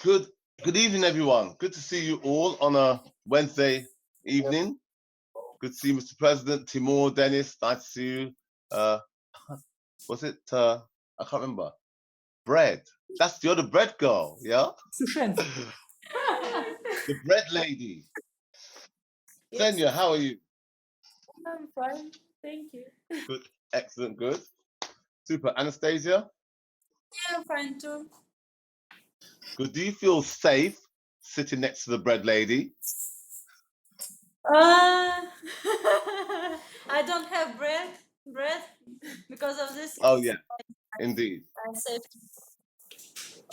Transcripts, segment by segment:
Good good evening, everyone. Good to see you all on a Wednesday evening. Good to see you, Mr. President, Timur, Dennis. Nice to see you. Uh, was it? I can't remember. Bread. That's the other bread girl. Yeah, Sushen. the bread lady. Yes, Ksenia, how are you? I'm fine. Thank you. Good. Excellent. Good. Super. Anastasia. Yeah, I'm fine too. Good. Do you feel safe sitting next to the bread lady? Uh, I don't have bread because of this. Oh yeah, indeed. I'm safe.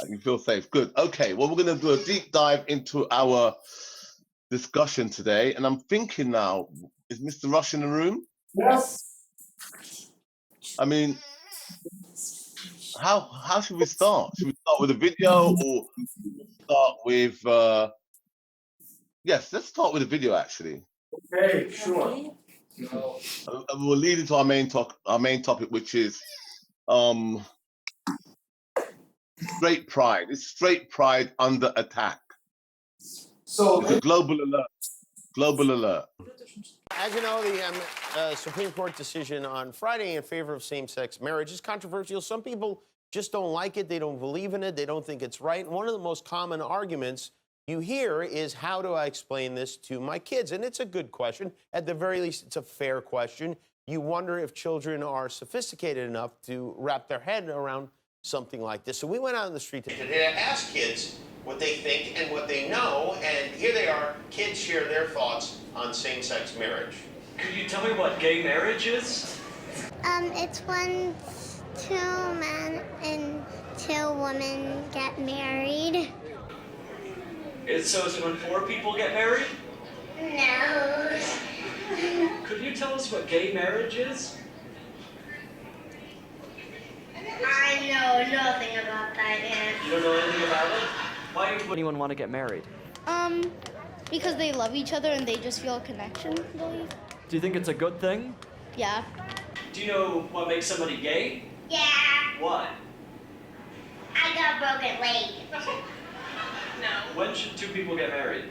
You feel safe. Good. Okay. Well, we're going to do a deep dive into our discussion today, and I'm thinking now, is Mr. Rush in the room? Yes. I mean, how should we start? Should we start with a video or start with? Yes, let's start with a video actually, Okay, sure. Okay. and we'll lead into our main topic, which is straight pride. It's straight pride under attack. So It's a global alert. Global alert. As you know, the Supreme Court decision on Friday in favor of same-sex marriage is controversial. Some people just don't like it. They don't believe in it. They don't think it's right. And one of the most common arguments you hear is, how do I explain this to my kids? And it's a good question. At the very least, it's a fair question. You wonder if children are sophisticated enough to wrap their head around something like this. So we went out in the street today to ask kids what they think and what they know, and here they are. Kids share their thoughts on same-sex marriage. Could you tell me what gay marriage is? It's when two men and two women get married. So is it when four people get married? No. Could you tell us what gay marriage is? I know nothing about that yet. You don't know anything about it? Why would anyone want to get married? Because they love each other and they just feel a connection, I believe. Do you think it's a good thing? Yeah. Do you know what makes somebody gay? Yeah, What? I got a broken leg. When should two people get married?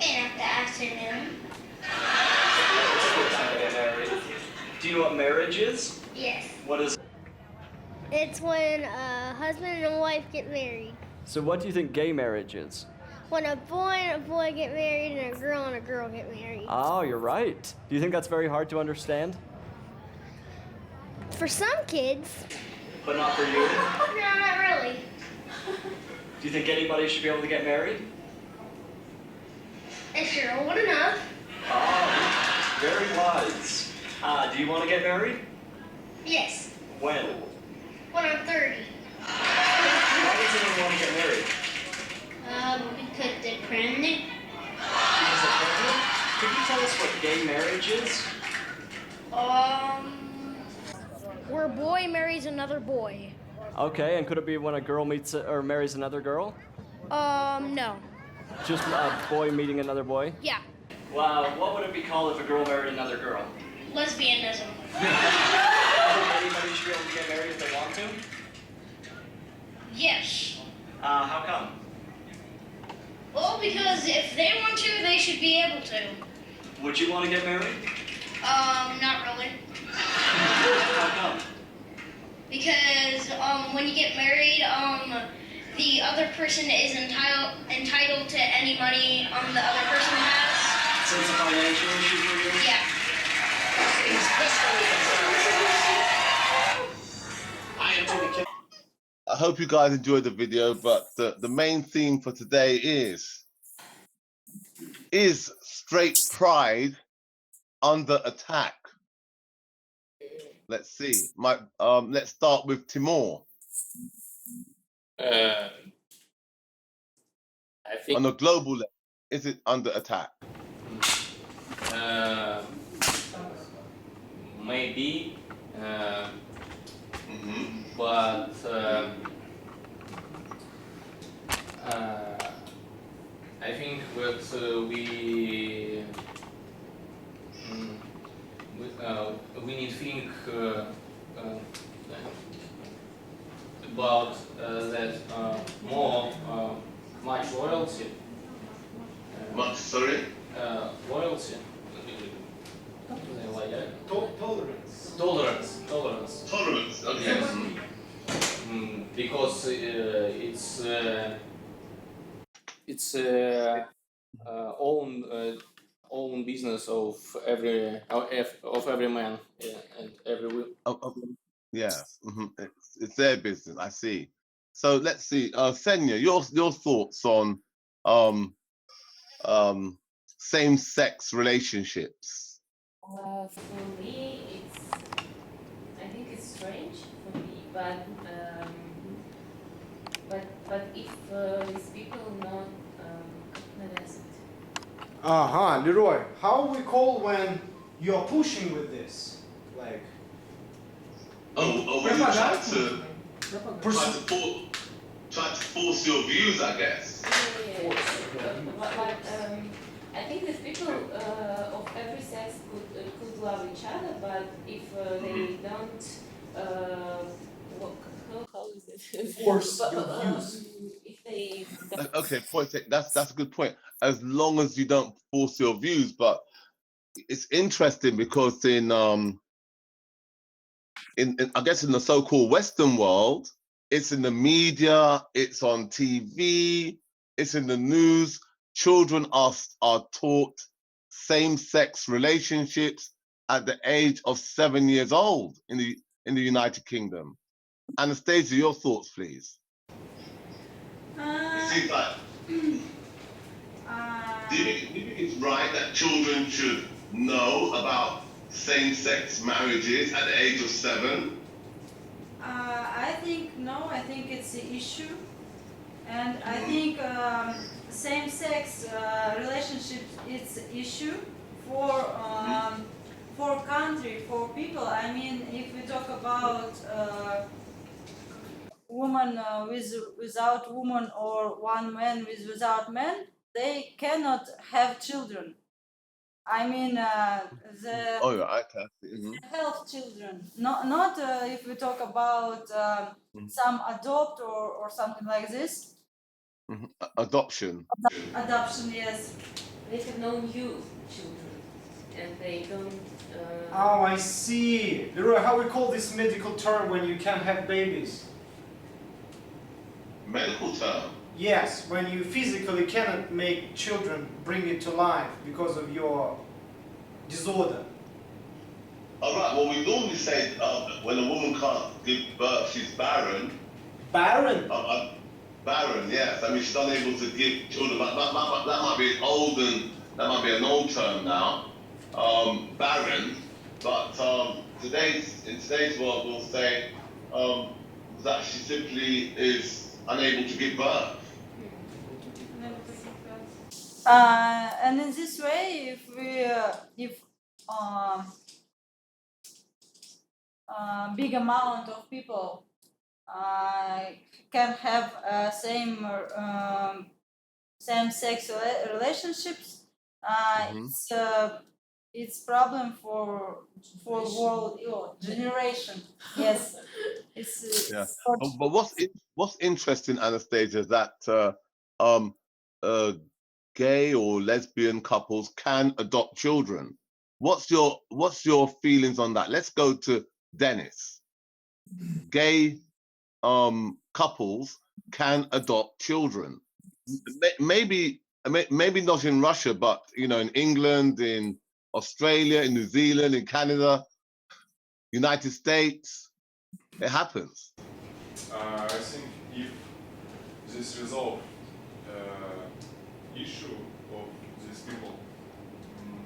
In the afternoon. It's a good time to get married. Do you know what marriage is? Yes. What is It's when a husband and a wife get married. So what do you think gay marriage is? When a boy and a boy get married and a girl get married. Oh, you're right. Do you think that's very hard to understand? For some kids, But not for you? no, not really. Do you think anybody should be able to get married? If you're old enough. Oh, very wise. Do you want to get married? Yes. When? When I'm 30. Why does anyone want to get married? Because they're pregnant. Because they're pregnant? Could you tell us what gay marriage is? Where a boy marries another boy. Okay, and could it be when a girl meets or marries another girl? No. Just a boy meeting another boy? Yeah. Wow, what would it be called if a girl married another girl? Lesbianism. Anybody should be able to get married if they want to? Yes. How come? Well, because if they want to, they should be able to. Would you want to get married? Not really. How come? Because when you get married, the other person is entitled to any money the other person has. So it's a financial issue for you? Yeah. I hope you guys enjoyed the video, but the main theme for today is straight pride under attack? Let's see. Let's start with Timur. I think On a global level, is it under attack? maybe, Mm-hmm. but I think that we need to think about that more much loyalty. Much, sorry? Loyalty. Like that. Tolerance. Tolerance. Tolerance, okay. Yes. Because it's own business of every man and every will. Yes, it's their business. I see. So let's see, Ksenia, your thoughts on same-sex relationships. For me, I think it's strange for me, but if these people not innocent. Leroy, how we call when you're pushing with this? Like, When you try to force your views, I guess. But I think these people of every sex could love each other, but if they don't, how is it? Force your views. If they Okay, point taken. That's a good point. As long as you don't force your views, but it's interesting because in I guess in the so-called Western world, it's in the media, it's on TV, it's in the news. Children are taught same-sex relationships at the age of 7 years old in the United Kingdom. Anastasia, your thoughts, please. It seems like. Do you think it's right that children should know about same-sex marriages at the age of 7? I think no. I think it's an issue, and I think same-sex relationships it's an issue for country, for people. I mean, if we talk about woman without woman or one man without man, they cannot have children. I mean, the Oh, yeah, okay. health children. Not if we talk about some adopt or something like this. Adoption. Adoption, yes. they have no new children and they don't. Oh, I see. Leroy, how we call this medical term when you can't have babies? Medical term. Yes, when you physically cannot make children, bring it to life because of your disorder. All right. Well, we normally say when a woman can't give birth, she's barren. Barren? Barren, yes. I mean, she's unable to give children. That might be old and that might be an old term now. Barren, but in today's world, we'll say that she simply is unable to give birth. And in this way, if big amount of people can have same-sex relationships, it's problem for world generation. Yes, Yeah. But what's interesting, Anastasia, is that gay or lesbian couples can adopt children. What's your feelings on that? Let's go to Dennis. Gay couples can adopt children. Maybe not in Russia, but in England, in Australia, in New Zealand, in Canada, United States, it happens. I think if this resolve issue of these people,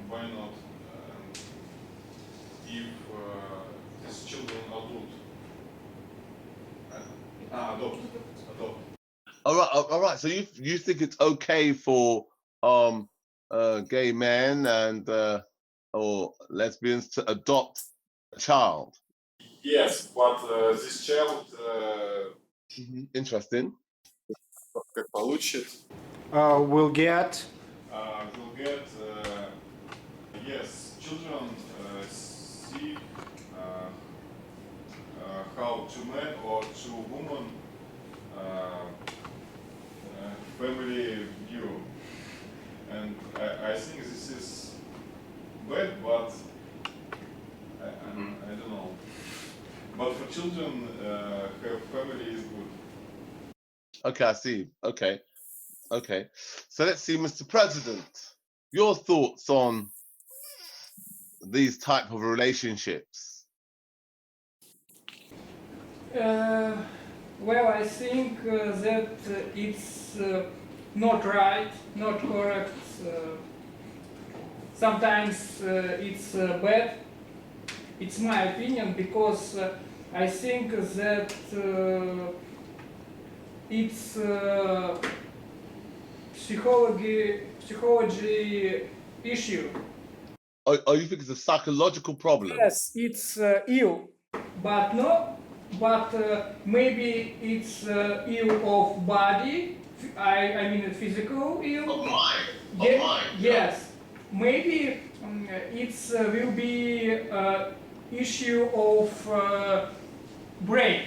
why not? If these children adopt. All right. So you think it's okay for gay men and or lesbians to adopt a child? Yes, but this child Interesting. как получит, Will get. Yes, children see how to man or to woman family children have family is good. Okay, I see. Okay. Okay. So let's see, Mr. President, your thoughts on these type of relationships. Well, I think that it's not right, not correct. Sometimes it's bad. It's my opinion because I think that it's psychology issue. Oh, you think it's a psychological problem? Yes, it's ill, but no, but maybe it's ill of body. I mean physical ill. Of mind. Ye- yes, maybe it's will be issue of brain.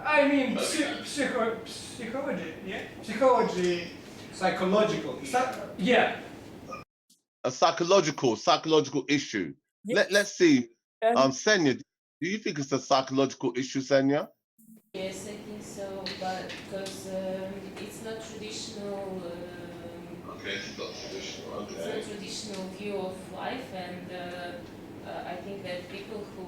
I mean psychology. Yeah, psychology. Psychological. Yeah. A psychological issue. Yes. Let's see. And Ksenia, do you think it's a psychological issue, Ksenia? Yes, I think so, but because it's not traditional. Okay, it's not traditional. It's a traditional view of life, and I think that people who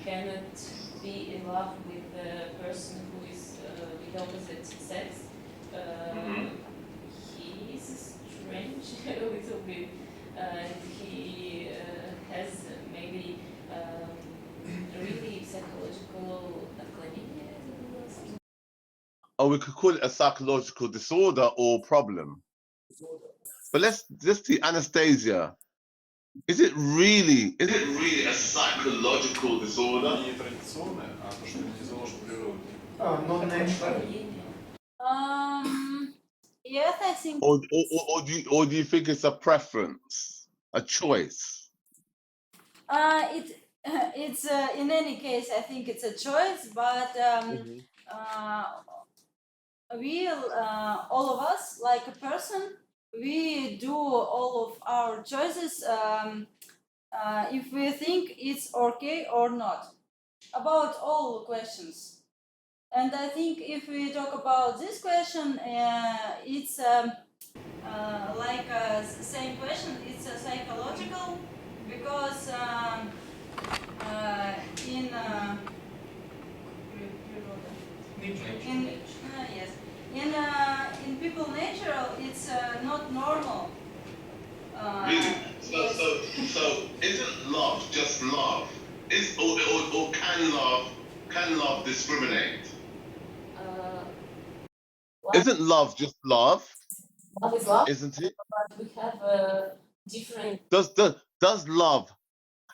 cannot be in love with a person who is with opposite sex, he is strange a little bit, and he has maybe really psychological acclimation. Or we could call it a psychological disorder or problem. But let's see, Anastasia. Is it really a psychological disorder? Не традиционное, а то, что не заложено природой. Not natural. Yes, I think. Or do you think it's a preference, a choice? It's in any case, I think it's a choice, but we all of us, like a person, we do all of our choices if we think it's okay or not about all questions. And I think if we talk about this question, it's like the same question. It's a psychological because in people nature it's not normal. Really? So isn't love just love? Or can love discriminate? Isn't love just love? Love is love, Isn't it? but we have a different. Does love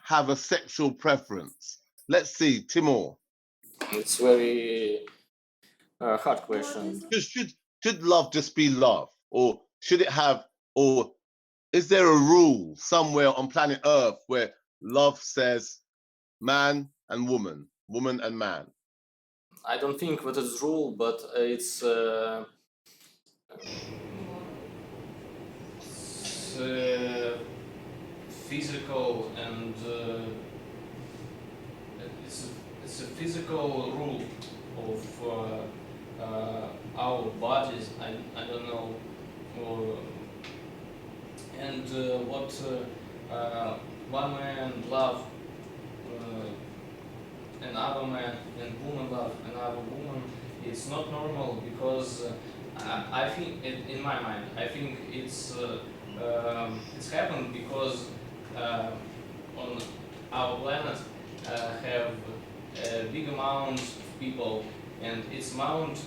have a sexual preference? Let's see, Timur. It's very hard question. Should love just be love, or should it have, or is there a rule somewhere on planet Earth where love says man and woman, woman and man? I don't think that is rule, but it's physical and it's a physical rule of our bodies. I don't know, and what one man love another man and woman love another woman. It's not normal because I think in my mind I think it's happened because on our planet have a big amount of people and it's amount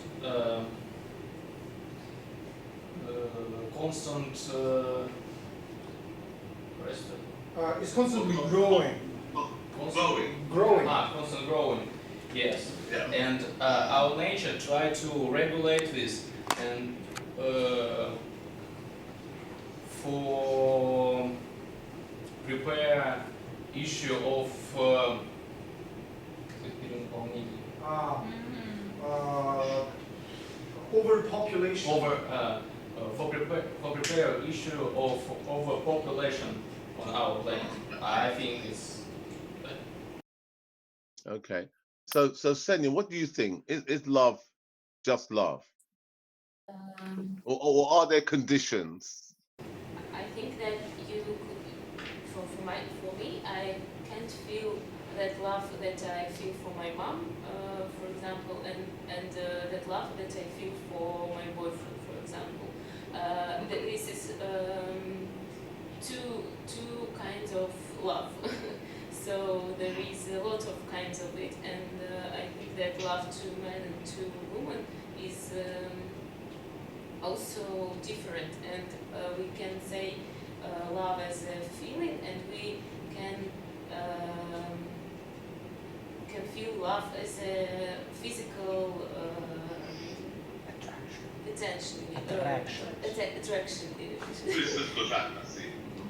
constant It's constantly growing. Constant growing. Yes. Yeah. And our nature try to regulate this and for prepare issue of Overpopulation. For prepare issue of overpopulation on our planet. I think it's Okay. So Ksenia, what do you think? Is love just love, or are there conditions? I think that you could, for me, I can't feel that love that I feel for my mom, for example, and that love that I feel for my boyfriend, for example. This is two kinds of love. So there is a lot of kinds of it, and I think that love to men and to women is also different, and we can say love as a feeling, and we can feel love as a physical attention, attraction.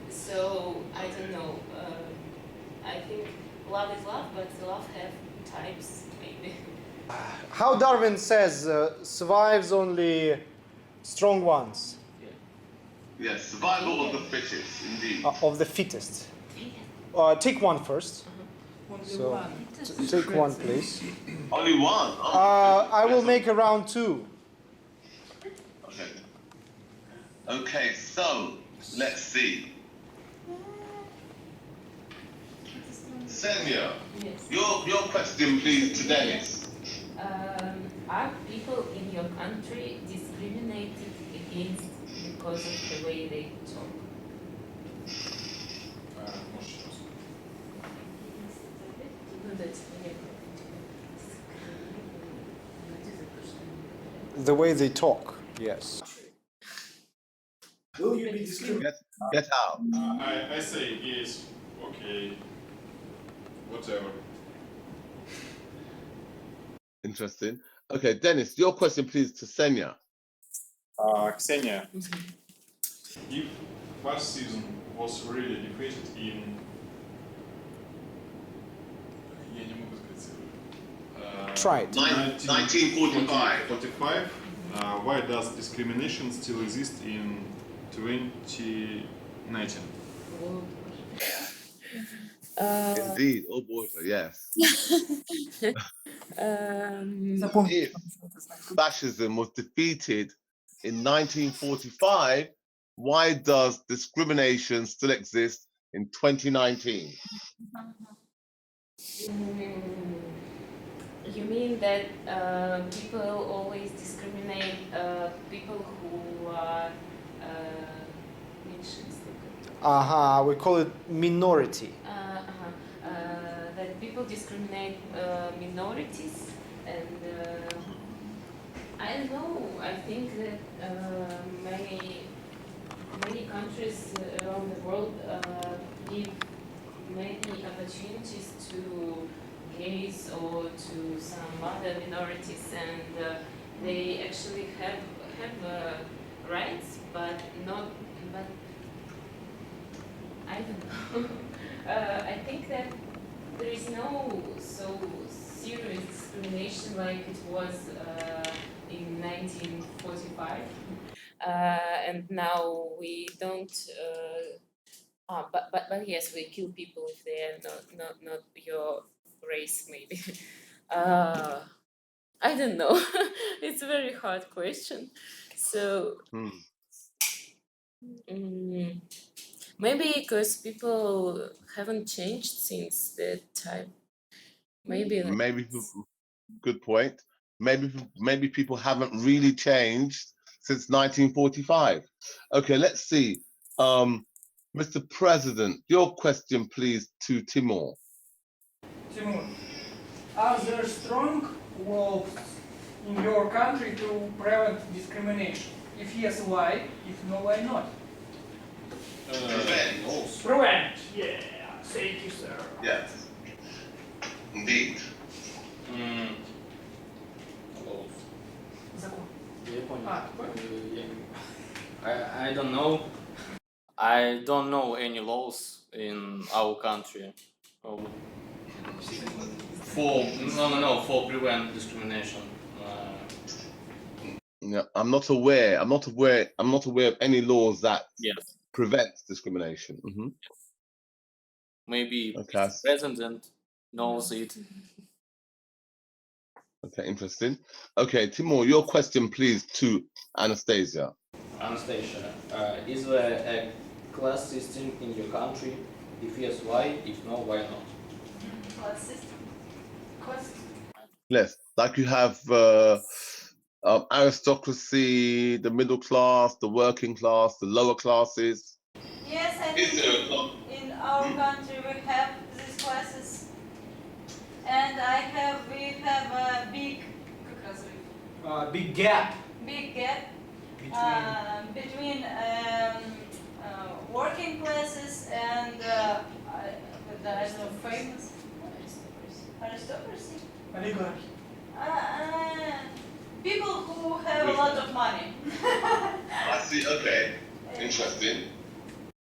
So I don't know. I think love is love, but love have types maybe. How Darwin says, survives only strong ones. Yes, survival of the fittest, indeed. Of the fittest. Take one first. So, take one, please. Only one? Oh, I will make a round two. okay. Okay, so let's see. Ksenia, Yes. your question, please, to Dennis. Are people in your country discriminated against because of the way they talk? The way they talk, yes. Will you be discriminated? Get out. I say yes, okay, whatever. Interesting. Okay, Dennis, your question, please, to Ksenia. Ksenia, if fascism was really defeated in... Я не могу сказать. Try it. 1945. 45, why does discrimination still exist in 2019? Indeed, oh boy, yes. If fascism was defeated in 1945, why does discrimination still exist in 2019? You mean that people always discriminate people who are We call it minority. that people discriminate minorities, and I don't know. I think that many countries around the world give many opportunities to gays or to some other minorities, and they actually have rights, but not. But I don't know. I think that there is no so serious discrimination like it was in 1945, and now we don't. But yes, we kill people if they are not your race, maybe. I don't know. It's a very hard question. So. Maybe because people haven't changed since that time. Maybe. Good point. Maybe people haven't really changed since 1945. Okay, let's see. Mr. President, your question, please, to Timur. Timur, are there strong laws in your country to prevent discrimination? If yes, why? If no, why not? Prevent. Yeah. Thank you, sir. Yes. Indeed. I don't know. I don't know any laws in our country. For prevent discrimination. Yeah, I'm not aware of any laws that prevents discrimination. Maybe Okay. the president knows it. Okay, interesting. Okay, Timur, your question, please, to Anastasia. Anastasia, is there a class system in your country? If yes, why? If no, why not? Class system. Class system. Yes, like you have aristocracy, the middle class, the working class, the lower classes. Yes, I think in our country we have these classes, and we have a big, Big gap big gap between working classes and I don't know, famous aristocracy. oligarchy. People who have a lot of money. I see. Okay, interesting.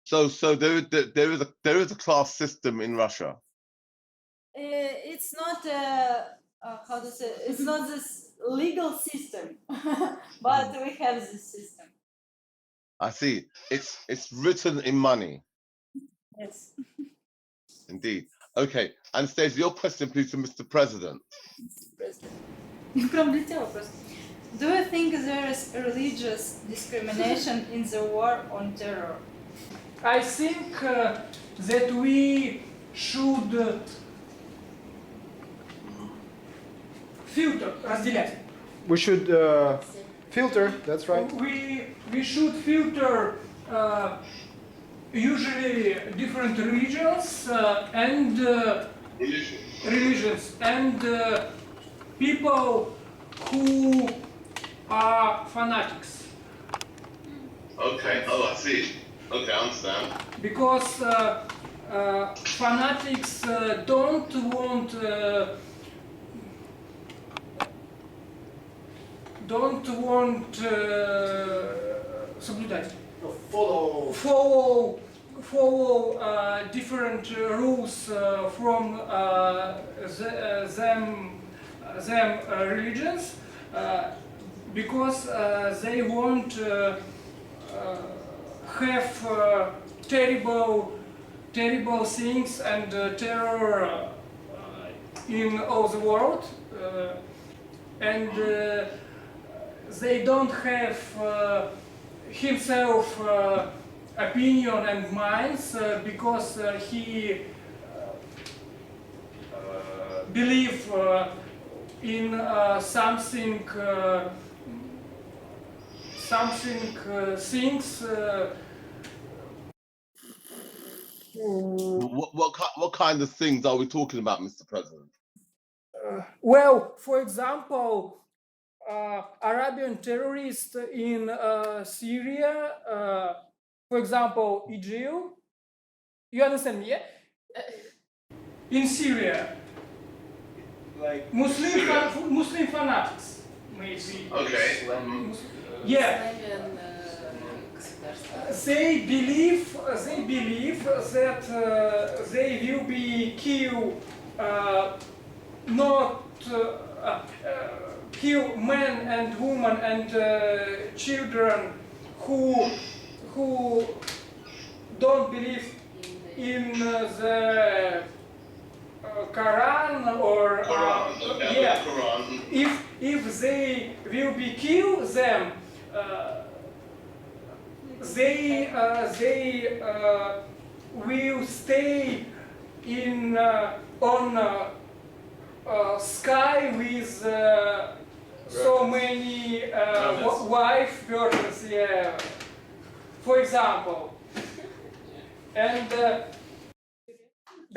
So there is a class system in Russia. It's not how to say. It's not this legal system, but we have this system. I see. It's written in money. Yes. Indeed. Okay, Anastasia, your question, please, to Mr. President. Do you think there is religious discrimination in the war on terror? I think that we should filter, разделять. We should filter. That's right. We should filter usually different religions and people who are fanatics. Okay. Oh, I see. Okay, I understand. Because fanatics don't want соблюдать. Follow different rules from them religions because they want have terrible things and terror in all the world and they don't have himself opinion and minds because he believe in something things. What kind of things are we talking about, Mr. President? Well, for example, Arabian terrorists in Syria, for example, IGIL. You understand me? Yeah? In Syria, Like Muslim fanatics, maybe. Okay. Yeah. They believe that they will be killed, not kill men and women and children who don't believe in the Quran or yeah. Quran. If they will be kill them, they will stay in on sky with so many wife birds, yeah. For example, and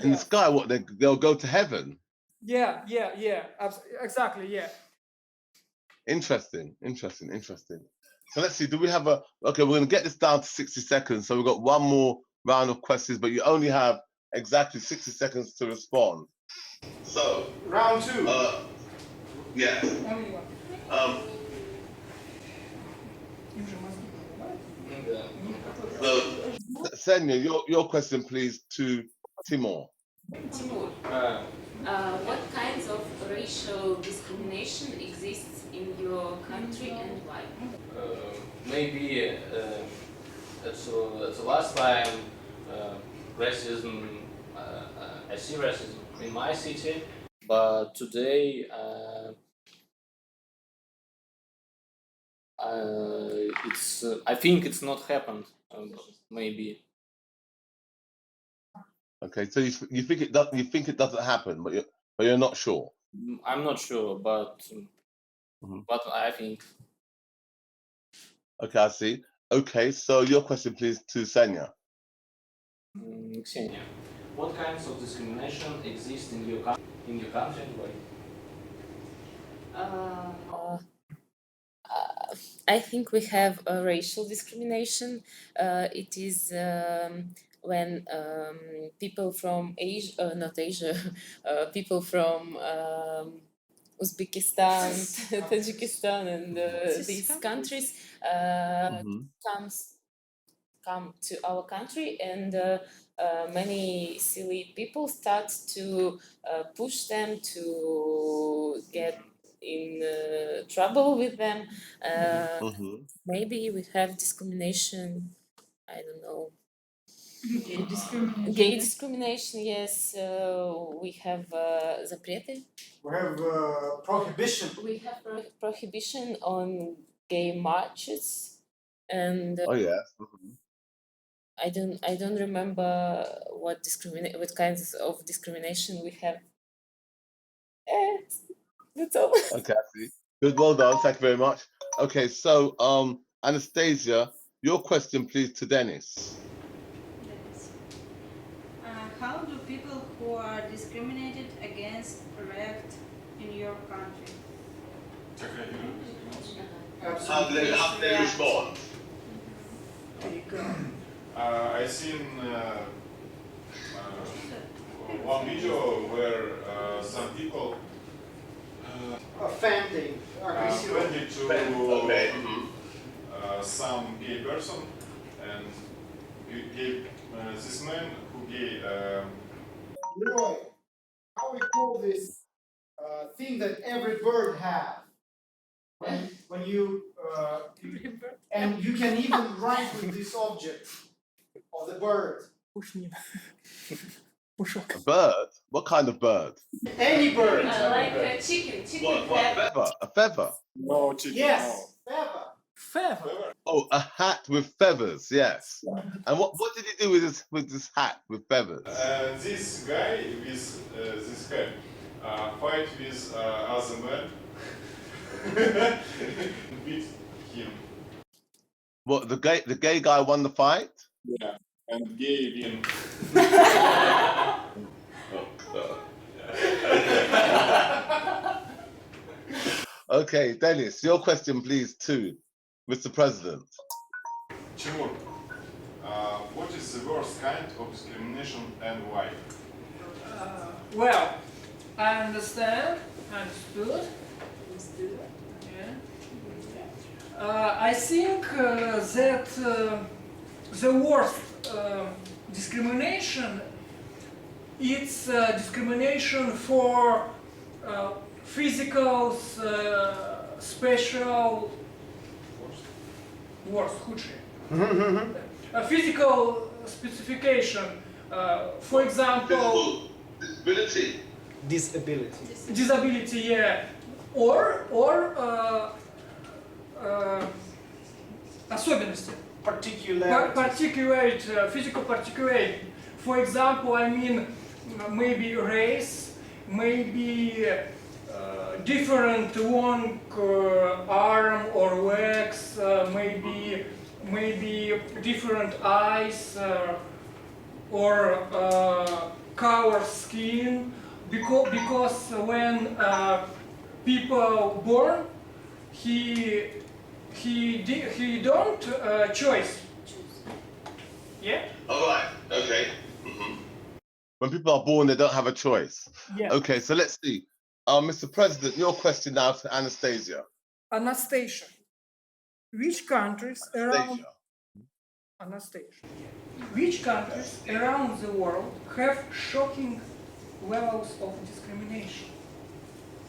In the sky, what they'll go to heaven. yeah, exactly, yeah. Interesting. So let's see. Do we have a? Okay, we're going to get this down to 60 seconds. So we've got one more round of questions, but you only have exactly 60 seconds to respond. So round two. Yes. So, Ksenia, your question, please, to Timur. Timur, what kinds of racial discrimination exists in your country and why? Maybe it's the last time racism, I see racism in my city, but today It's. I think it's not happened. Maybe. Okay, so you think it does? You think it doesn't happen, but you're not sure. I'm not sure, but Mhm. I think. Okay, I see. Okay, so your question, please, to Ksenia. Ksenia, what kinds of discrimination exist in your country and why? I think we have a racial discrimination. It is when people from Asia, not Asia, people from Uzbekistan, Tajikistan, and these countries come to our country, and many silly people start to push them to get in trouble with them. Maybe we have discrimination. I don't know. Gay discrimination. Gay discrimination, yes. We have запреты. We have prohibition. We have prohibition on gay marches, and Oh yes. I don't remember what kinds of discrimination we have. That's all. Okay, I see. Good, well done. Thank you very much. Okay, so Anastasia, your question, please, to Dennis. How do people who are discriminated against react in your country? How do they respond? I seen one video where some people Offending. offended to some gay person, and this man who gay. Roy, how we call this thing that every bird have? When you and you can even write with this object of the bird. A bird? What kind of bird? Any bird. Like a chicken. What feather? A feather? No chicken. Yes, feather. Feather. Oh, a hat with feathers. Yes. And what did he do with this hat with feathers? This guy with this hat fight with other man. Beat him. What, the gay guy won the fight? Yeah, and gave him. Okay, Dennis, your question, please, to Mr. President. Timur, what is the worst kind of discrimination and why? Well, I understood. Yeah. I think that the worst discrimination it's discrimination for physical special worst худшее. A physical specification, for example, disability, yeah, or особенности, particularity, physical particularity. For example, I mean maybe race, maybe different long arm or legs, maybe different eyes or color skin, because when people born, he don't choose. Yeah. All right. Okay. When people are born, they don't have a choice. Yeah. Okay, so let's see. Mr. President, your question now to Anastasia. Anastasia, which countries around which countries around the world have shocking levels of discrimination?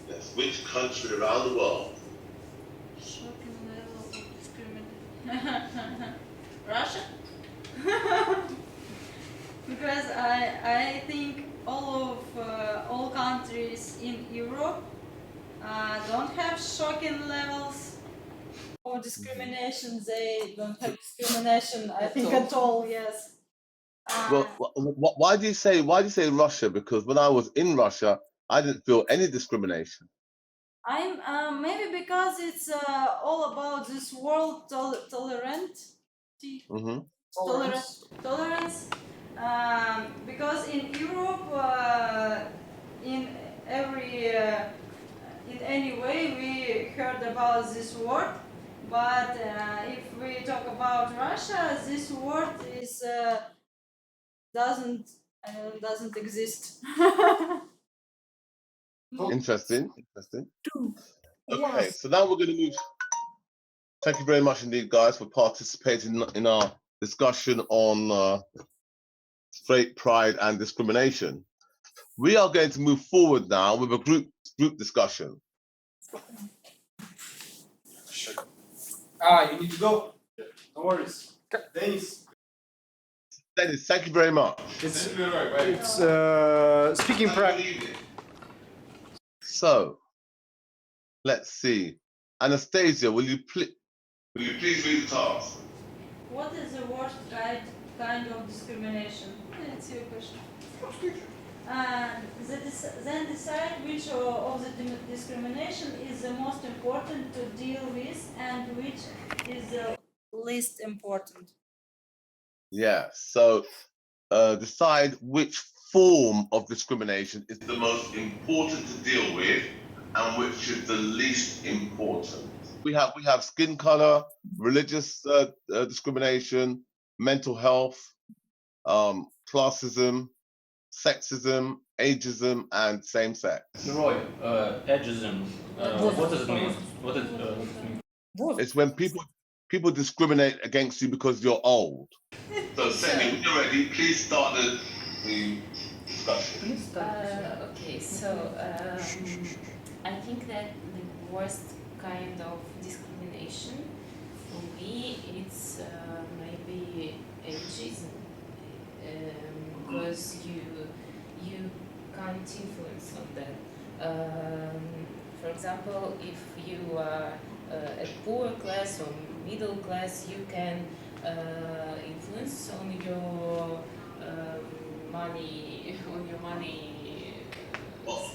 Yes, which country around the world? Shocking level of discrimination. Russia? Because I think all countries in Europe don't have shocking levels of discrimination. They don't have discrimination, I think, at all. Yes. Well, why do you say Russia? Because when I was in Russia, I didn't feel any discrimination. I'm maybe because it's all about this world tolerance. Because in Europe, in every in any way we heard about this word, but if we talk about Russia, this word is doesn't exist. Interesting. Okay, so now we're going to move. Thank you very much indeed, guys, for participating in our discussion on straight pride and discrimination. We are going to move forward now with a group discussion. You need to go. No worries. Dennis, thank you very much. it's speaking practice. So, let's see. Anastasia, will you please read the task? What is the worst kind of discrimination? That's your question. Then decide which of the discrimination is the most important to deal with and which is the least important. Yeah, so decide which form of discrimination is the most important to deal with and which is the least important. We have skin color, religious discrimination, mental health, classism, sexism, ageism, and same sex. Roy, ageism. What does it mean? What does it mean? It's when people discriminate against you because you're old. So, Ksenia, when you're ready, please start the discussion. Okay, so I think that the worst kind of discrimination for me it's maybe ageism, because you can't influence on that. For example, if you are a poor class or middle class, you can influence on your money.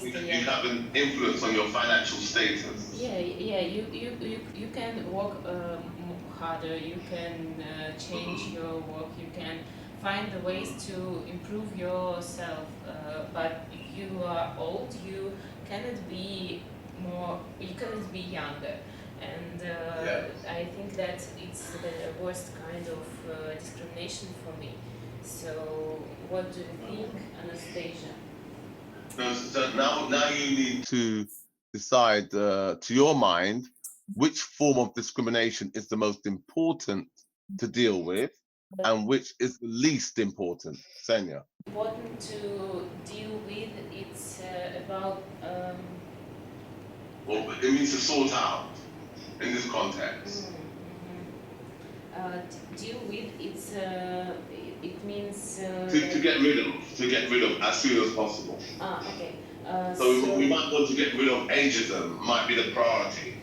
You have an influence on your financial status. Yeah, you can work harder. You can change your work. You can find the ways to improve yourself. But if you are old, you cannot be more. You cannot be younger. And I think that it's the worst kind of discrimination for me. So, what do you think, Anastasia? So now you need to decide, to your mind, which form of discrimination is the most important to deal with and which is the least important. Ksenia. Important to deal with, it's about... Well, it means to sort out in this context. Deal with, it's it means to get rid of as soon as possible. Okay. So we might want to get rid of ageism. Might be the priority.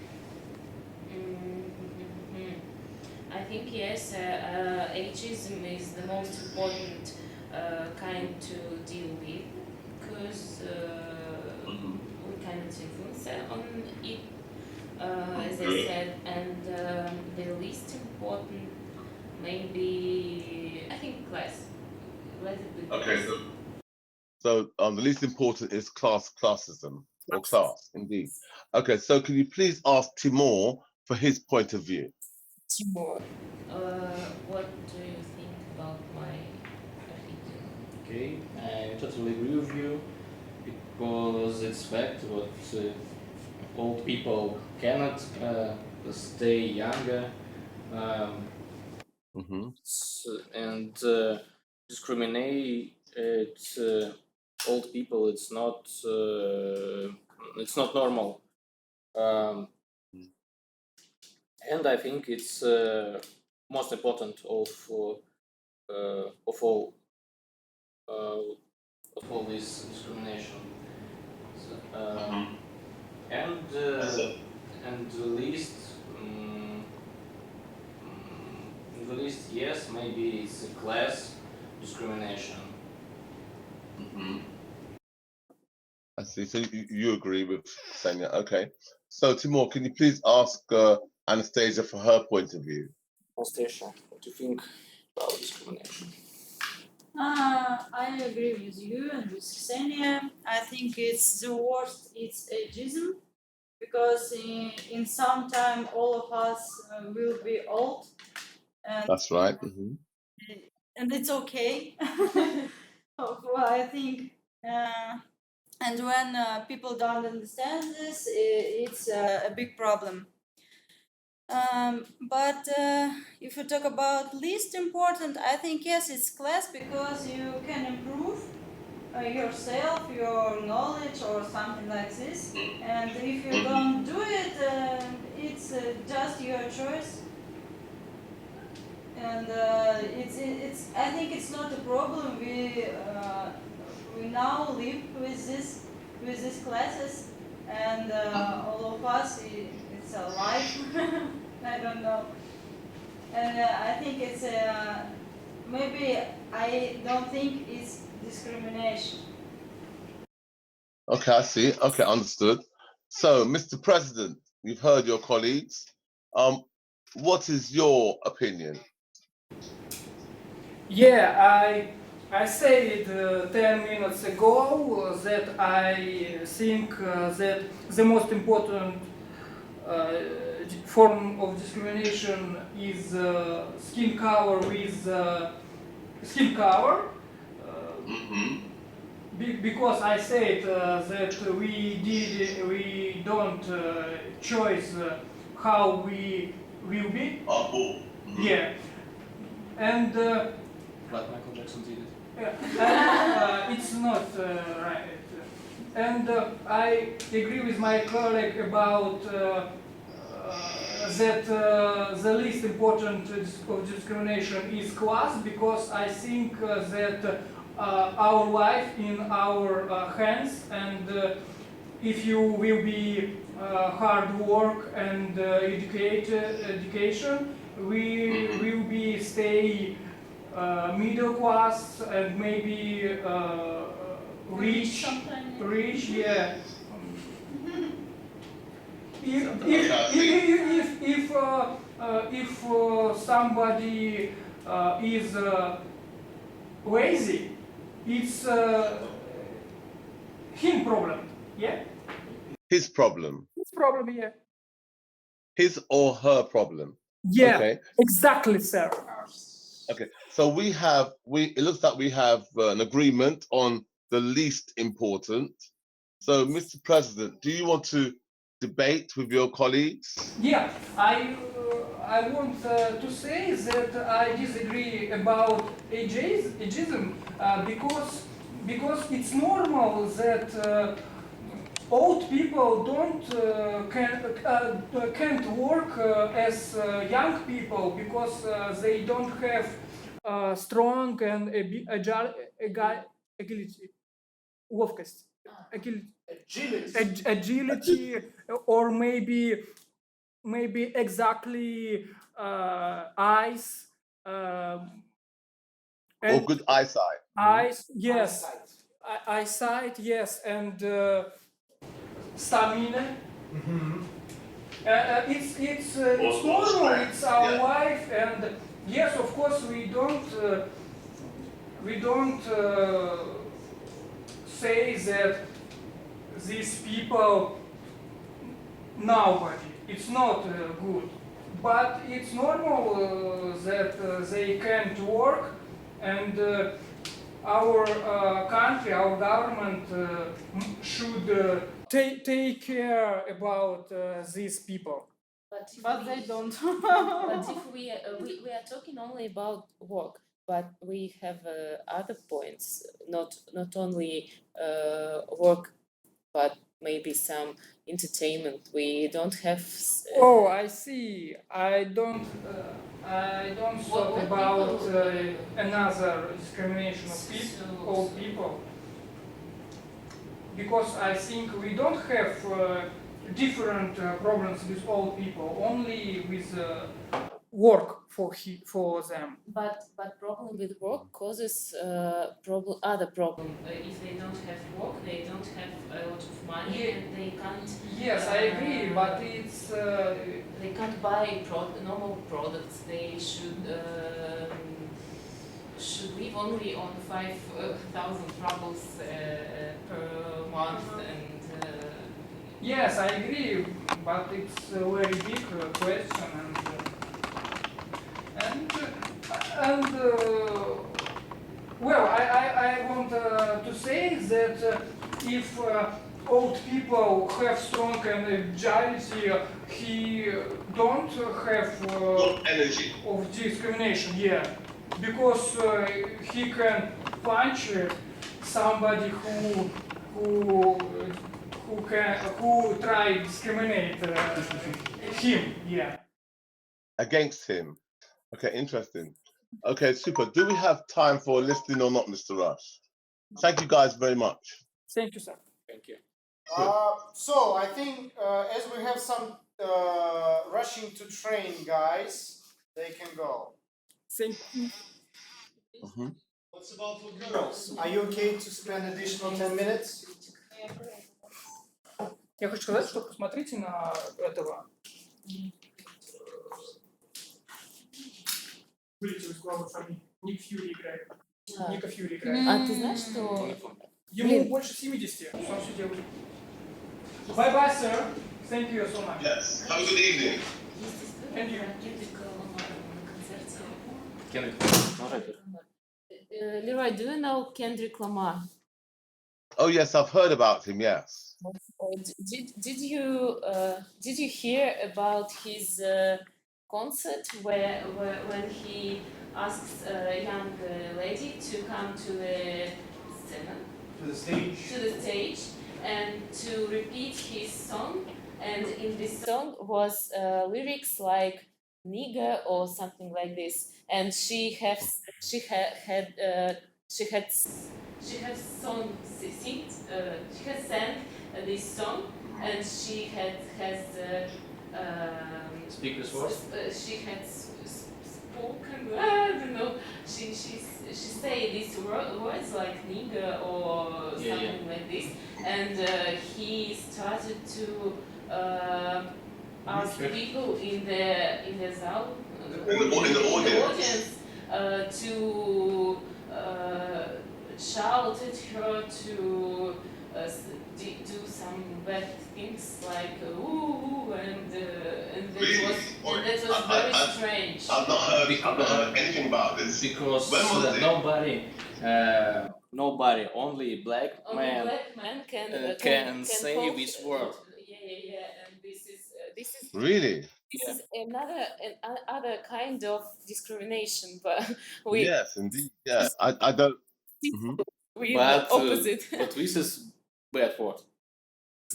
I think yes, ageism is the most important kind to deal with because we cannot influence on it, as I said, and the least important maybe I think class. Okay, so the least important is classism or class, indeed. Okay, so can you please ask Timur for his point of view? Timur, what do you think about my opinion? Okay, I totally agree with you because it's fact what old people cannot stay younger. And discriminate old people. It's not normal. And I think it's most important of all this discrimination. So, and the least the list, yes, maybe it's a class discrimination. I see. So you agree with Ksenia. Okay. So Timur, can you please ask Anastasia for her point of view? Anastasia, what do you think about discrimination? I agree with you and with Ksenia. I think it's the worst, it's ageism, because in some time all of us will be old. And That's right. and it's okay. Well, I think, and when people don't understand this, it's a big problem. But if you talk about least important, I think yes, it's class, because you can improve yourself, your knowledge, or something like this. And if you don't do it, it's just your choice. And it's I think it's not a problem. We now live with these classes, and all of us, it's a life. I don't know. And I think it's maybe I don't think it's discrimination. Okay, I see. Okay, understood. So, Mr. President, we've heard your colleagues. What is your opinion? Yeah, I said 10 minutes ago that I think that the most important form of discrimination is skin color with skin color. Because I said that we don't choose how we will be. Yeah, and But Michael Jackson did it. it's not right. And I agree with my colleague about that the least important of discrimination is class, because I think that our life in our hands, and if you will be hard work and education, we will be stay middle class and maybe rich, yeah. If somebody is lazy, it's him problem, yeah? His problem. His problem, yeah. His or her problem. Yeah, okay. Exactly, sir. Okay, so it looks like we have an agreement on the least important. So, Mr. President, do you want to debate with your colleagues? Yeah, I want to say that I disagree about ageism because it's normal that old people can't work as young people, because they don't have strong and agility, ловкость, agility, or maybe exactly eyes. Or good eyesight. Eyes, yes. Eyesight, yes, and stamina. It's normal. It's our life, and yes, of course, we don't say that these people nobody. It's not good, but it's normal that they can't work, and our country, our government should take care about these people. But they don't. But if we are talking only about work, but we have other points, not only work, but maybe some entertainment. We don't have. Oh, I see. I don't thought about another discrimination of old people, because I think we don't have different problems with old people, only with work. for them. But problem with work causes other problem. If they don't have work, they don't have a lot of money, and they can't. Yes, I agree, but it's they can't buy normal products. They should live only on 5,000 rubles per month, and. Yes, I agree, but it's a very big question, and well, I want to say that if old people have strong energy, he don't have energy of discrimination, yeah, because he can punch somebody who try discriminate him, yeah. against him. Okay, interesting. Okay, super. Do we have time for listening or not, Mr. Rush? Thank you guys very much. Thank you, sir. Thank you. So I think as we have some rushing to train guys, they can go. Thank you. What's about for girls? Are you okay to spend additional 10 minutes? Я хочу сказать, что посмотрите на этого. Вылетел из головы фамилии. Ник Фьюри играет. Ника Фьюри играет. А ты знаешь, что... Ему больше 70, он все делает. Bye-bye, sir. Thank you so much. Yes. Have a good evening. Thank you. Kendrick, no rapper. Leroy, do you know Kendrick Lamar? Oh yes, I've heard about him. Yes. Did you hear about his concert when he asks a young lady to come to the stage and to repeat his song, and in this song was lyrics like nigger or something like this, and she had sang this song, and she Speak this word. she had spoken. I don't know. She say these words like nigger or something like this, and he started to ask people in the zал, In the audience. To shout at her to do some bad things like ooh, and that Really? was very strange. I've not heard anything about this. Because When was it? nobody, only black man can say call this word. Yeah, and this is Really? this is another kind of discrimination, but we Yes, indeed. Yeah, I don't. we But opposite. but this is bad word.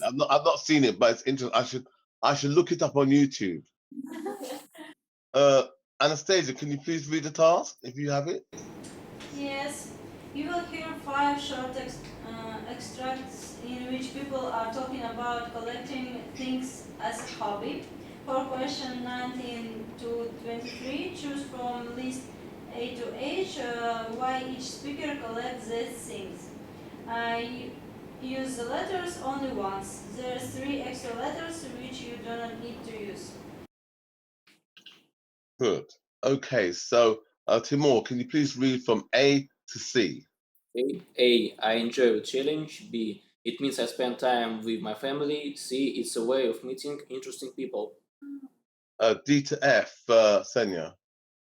I've not seen it, but it's interesting. I should look it up on YouTube. Anastasia, can you please read the task if you have it? Yes, you will hear 5 short extracts in which people are talking about collecting things as a hobby. For question 19 to 23, choose from list A to H why each speaker collects these things. Use the letters only once. There's 3 extra letters which you do not need to use. Good. Okay, so Timur, can you please read from A to C? A, I enjoy the challenge. B, it means I spend time with my family. C, it's a way of meeting interesting people. D to F, Ksenia.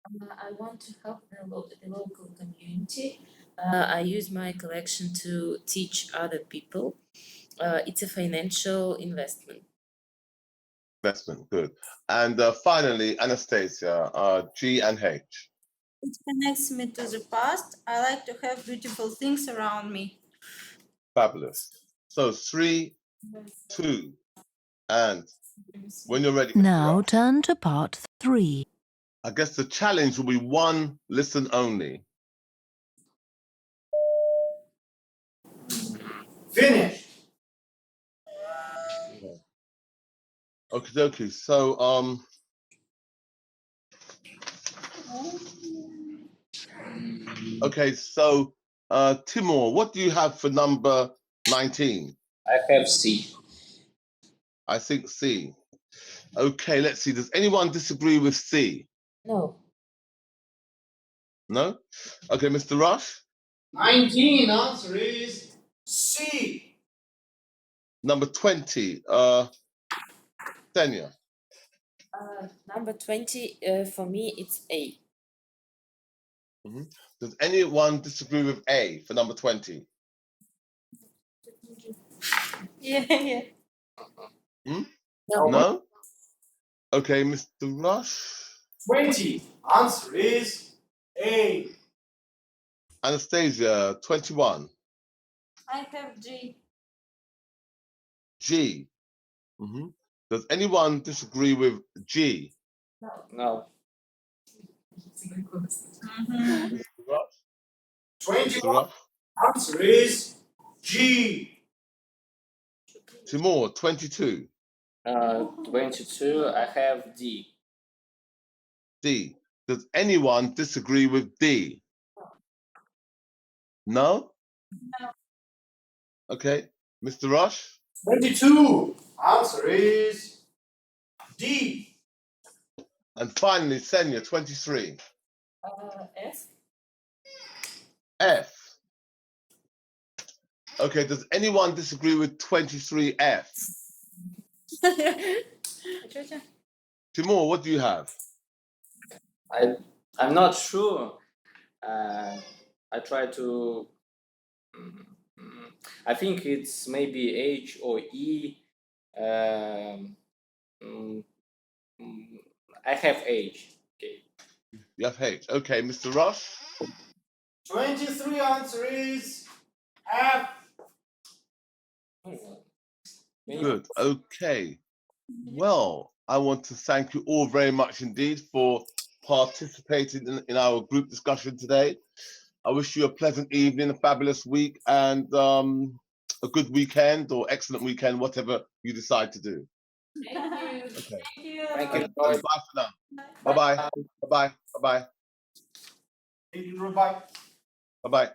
I want to help the local community. I use my collection to teach other people. It's a financial investment. Investment, good. And finally, Anastasia, G and H. It connects me to the past. I like to have beautiful things around me. Fabulous. So 3, 2, and when you're ready. Now turn to part 3. I guess the challenge will be 1 listen only. Finish. Okay, dokie. So Okay, so Timur, what do you have for number 19? I have C. I think C. Okay, let's see. Does anyone disagree with C? No. No? Okay, Mr. Rush? 19, answer is C. Number 20, Ksenia. Number 20, for me, it's A. Does anyone disagree with A for number 20? Yeah. No? Okay, Mr. Rush? 20, answer is A. Anastasia, 21. I have G. G. Does anyone disagree with G? No. Mr. Rush? 21, answer is G. Timur, 22. 22, I have D. D. Does anyone disagree with D? No? Okay. Mr. Rush? 22, answer is D. And finally, Ksenia, 23. F. F. Okay, does anyone disagree with 23F? Timur, what do you have? I'm not sure. I try to. I think it's maybe H or E. I have H. Okay. You have H. Okay, Mr. Rush? 23, answer is F. Good. Okay. Well, I want to thank you all very much indeed for participating in our group discussion today. I wish you a pleasant evening, a fabulous week, and a good weekend or excellent weekend, whatever you decide to do. Thank you. Okay. Thank you. Thank you. And bye for now. Bye-bye. Bye-bye. Bye-bye. Thank you, Rabbi. Bye-bye.